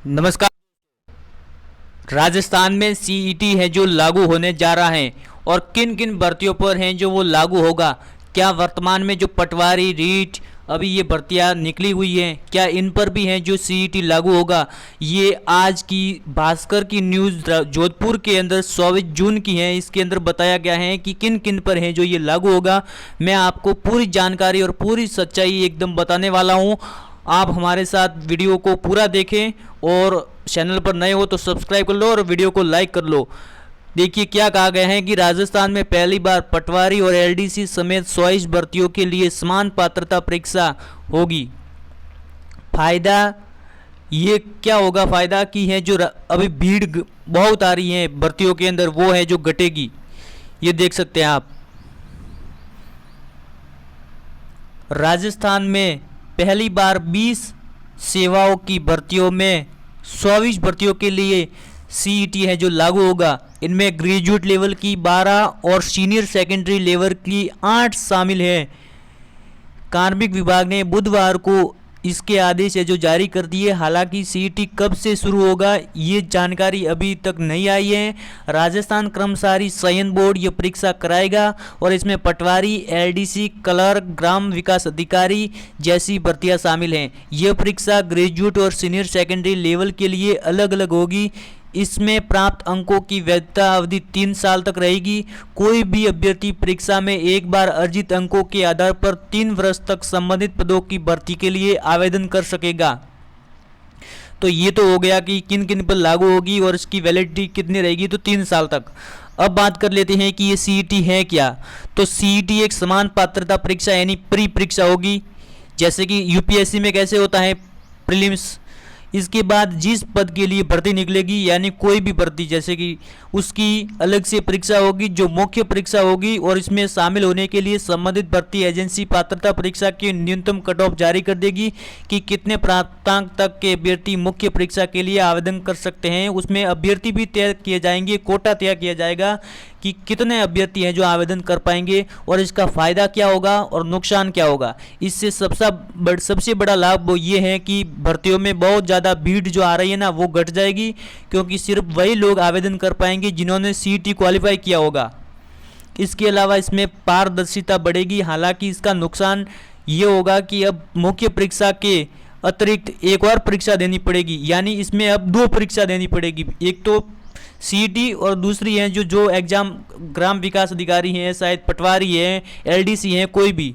नमस्कार। राजस्थान में सीईटी है जो लागू होने जा रहा है और किन किन भर्तियों पर हैं जो वो लागू होगा। क्या वर्तमान में जो पटवारी रीट अभी ये भर्तियां निकली हुई हैं, क्या इन पर भी हैं जो सीईटी लागू होगा। ये आज की भास्कर की न्यूज़ जोधपुर के अंदर 24 जून की है। इसके अंदर बताया गया है कि किन किन पर हैं जो ये लागू होगा। मैं आपको पूरी जानकारी और पूरी सच्चाई एकदम बताने वाला हूँ। आप हमारे साथ वीडियो को पूरा देखें और चैनल पर नए हो तो सब्सक्राइब कर लो और वीडियो को लाइक कर लो। देखिए क्या कहा गया है कि राजस्थान में पहली बार पटवारी और एलडीसी समेत 24 भर्तियों के लिए समान पात्रता परीक्षा होगी। फायदा ये क्या होगा, फायदा की है जो अभी भीड़ बहुत आ रही है भर्तियों के अंदर, वो है जो घटेगी। ये देख सकते हैं आप, राजस्थान में पहली बार 20 सेवाओं की भर्तियों में 24 भर्तियों के लिए सीईटी है जो लागू होगा। इनमें ग्रेजुएट लेवल की 12 और सीनियर सेकेंडरी लेवल की 8 शामिल हैं। कार्मिक विभाग ने बुधवार को इसके आदेश है जो जारी कर दिए। हालांकि सीईटी कब से शुरू होगा ये जानकारी अभी तक नहीं आई है। राजस्थान कर्मचारी चयन बोर्ड ये परीक्षा कराएगा और इसमें पटवारी, एलडीसी, क्लर्क, ग्राम विकास अधिकारी जैसी भर्तियां शामिल हैं। यह परीक्षा ग्रेजुएट और सीनियर सेकेंडरी लेवल के लिए अलग अलग होगी। इसमें प्राप्त अंकों की वैधता अवधि 3 साल तक रहेगी। कोई भी अभ्यर्थी परीक्षा में एक बार अर्जित अंकों के आधार पर 3 वर्ष तक संबंधित पदों की भर्ती के लिए आवेदन कर सकेगा। तो ये तो हो गया कि किन किन पर लागू होगी और इसकी वैलिडिटी कितनी रहेगी, तो 3 साल तक। अब बात कर लेते हैं कि ये सीईटी है क्या। तो सीईटी एक समान पात्रता परीक्षा यानी प्री परीक्षा होगी, जैसे कि यूपीएससी में कैसे होता है प्रीलिम्स। इसके बाद जिस पद के लिए भर्ती निकलेगी यानी कोई भी भर्ती, जैसे कि उसकी अलग से परीक्षा होगी जो मुख्य परीक्षा होगी और इसमें शामिल होने के लिए संबंधित भर्ती एजेंसी पात्रता परीक्षा की न्यूनतम कट ऑफ जारी कर देगी कि कितने प्राप्तांक तक के अभ्यर्थी मुख्य परीक्षा के लिए आवेदन कर सकते हैं। उसमें अभ्यर्थी भी तय किए जाएंगे, कोटा तय किया जाएगा कि कितने अभ्यर्थी हैं जो आवेदन कर पाएंगे और इसका फ़ायदा क्या होगा और नुकसान क्या होगा। इससे सबसे बड़ा लाभ वो ये है कि भर्तियों में बहुत ज़्यादा भीड़ जो आ रही है ना वो घट जाएगी, क्योंकि सिर्फ वही लोग आवेदन कर पाएंगे जिन्होंने सीईटी क्वालिफाई किया होगा। इसके अलावा इसमें पारदर्शिता बढ़ेगी। हालांकि इसका नुकसान ये होगा कि अब मुख्य परीक्षा के अतिरिक्त एक और परीक्षा देनी पड़ेगी, यानी इसमें अब 2 परीक्षा देनी पड़ेगी। एक तो सीईटी और दूसरी है जो एग्ज़ाम ग्राम विकास अधिकारी हैं, शायद पटवारी हैं, एलडीसी हैं, कोई भी।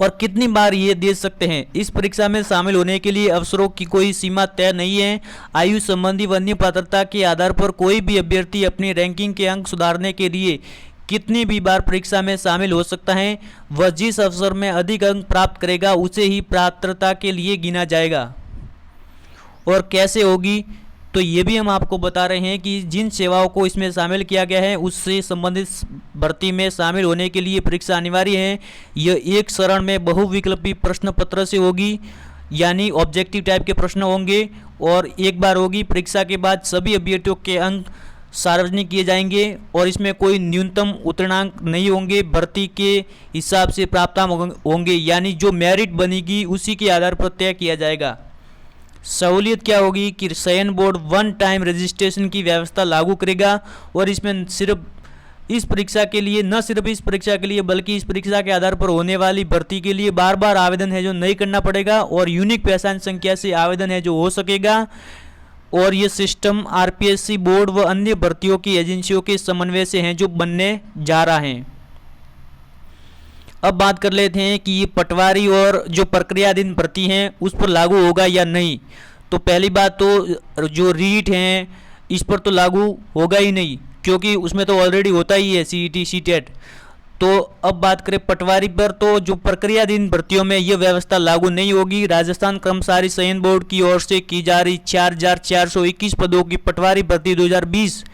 और कितनी बार ये दे सकते हैं। इस परीक्षा में शामिल होने के लिए अवसरों की कोई सीमा तय नहीं है। आयु संबंधी व अन्य पात्रता के आधार पर कोई भी अभ्यर्थी अपनी रैंकिंग के अंक सुधारने के लिए कितनी भी बार परीक्षा में शामिल हो सकता है। वह जिस अवसर में अधिक अंक प्राप्त करेगा उसे ही पात्रता के लिए गिना जाएगा। और कैसे होगी तो ये भी हम आपको बता रहे हैं कि जिन सेवाओं को इसमें शामिल किया गया है उससे संबंधित भर्ती में शामिल होने के लिए परीक्षा अनिवार्य है। यह एक चरण में बहुविकल्पी प्रश्न पत्र से होगी, यानी ऑब्जेक्टिव टाइप के प्रश्न होंगे और एक बार होगी। परीक्षा के बाद सभी अभ्यर्थियों के अंक सार्वजनिक किए जाएंगे और इसमें कोई न्यूनतम उत्तीर्णांक नहीं होंगे। भर्ती के हिसाब से प्राप्तांक होंगे, यानी जो मेरिट बनेगी उसी के आधार पर तय किया जाएगा। सहूलियत क्या होगी कि चयन बोर्ड 1 टाइम रजिस्ट्रेशन की व्यवस्था लागू करेगा और इसमें सिर्फ इस परीक्षा के लिए, न सिर्फ इस परीक्षा के लिए बल्कि इस परीक्षा के आधार पर होने वाली भर्ती के लिए बार बार आवेदन है जो नहीं करना पड़ेगा और यूनिक पहचान संख्या से आवेदन है जो हो सकेगा। और ये सिस्टम आरपीएससी बोर्ड व अन्य भर्तियों की एजेंसियों के समन्वय से हैं जो बनने जा रहा है। अब बात कर लेते हैं कि ये पटवारी और जो प्रक्रियाधीन भर्ती हैं उस पर लागू होगा या नहीं। तो पहली बात तो जो रीट हैं इस पर तो लागू होगा ही नहीं, क्योंकि उसमें तो ऑलरेडी होता ही है सीईटी सीटेट। तो अब बात करें पटवारी पर, तो जो प्रक्रियाधीन भर्तियों में ये व्यवस्था लागू नहीं होगी। राजस्थान कर्मचारी चयन बोर्ड की ओर से की जा रही 4421 पदों की पटवारी भर्ती 2020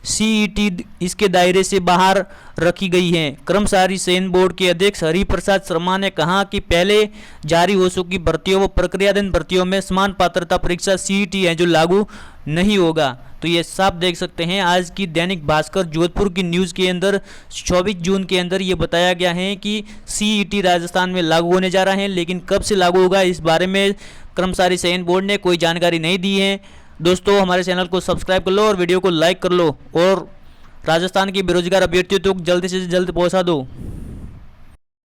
सीईटी इसके दायरे से बाहर रखी गई है। कर्मचारी चयन बोर्ड के अध्यक्ष हरिप्रसाद शर्मा ने कहा कि पहले जारी हो चुकी भर्तियों व प्रक्रियाधीन भर्तियों में समान पात्रता परीक्षा सीईटी है जो लागू नहीं होगा। तो ये साफ देख सकते हैं आज की दैनिक भास्कर जोधपुर की न्यूज़ के अंदर 24 जून के अंदर ये बताया गया है कि सीईटी राजस्थान में लागू होने जा रहा है, लेकिन कब से लागू होगा इस बारे में कर्मचारी चयन बोर्ड ने कोई जानकारी नहीं दी है। दोस्तों हमारे चैनल को सब्सक्राइब कर लो और वीडियो को लाइक कर लो और राजस्थान के बेरोजगार अभ्यर्थियों तक जल्द से जल्द पहुंचा दो।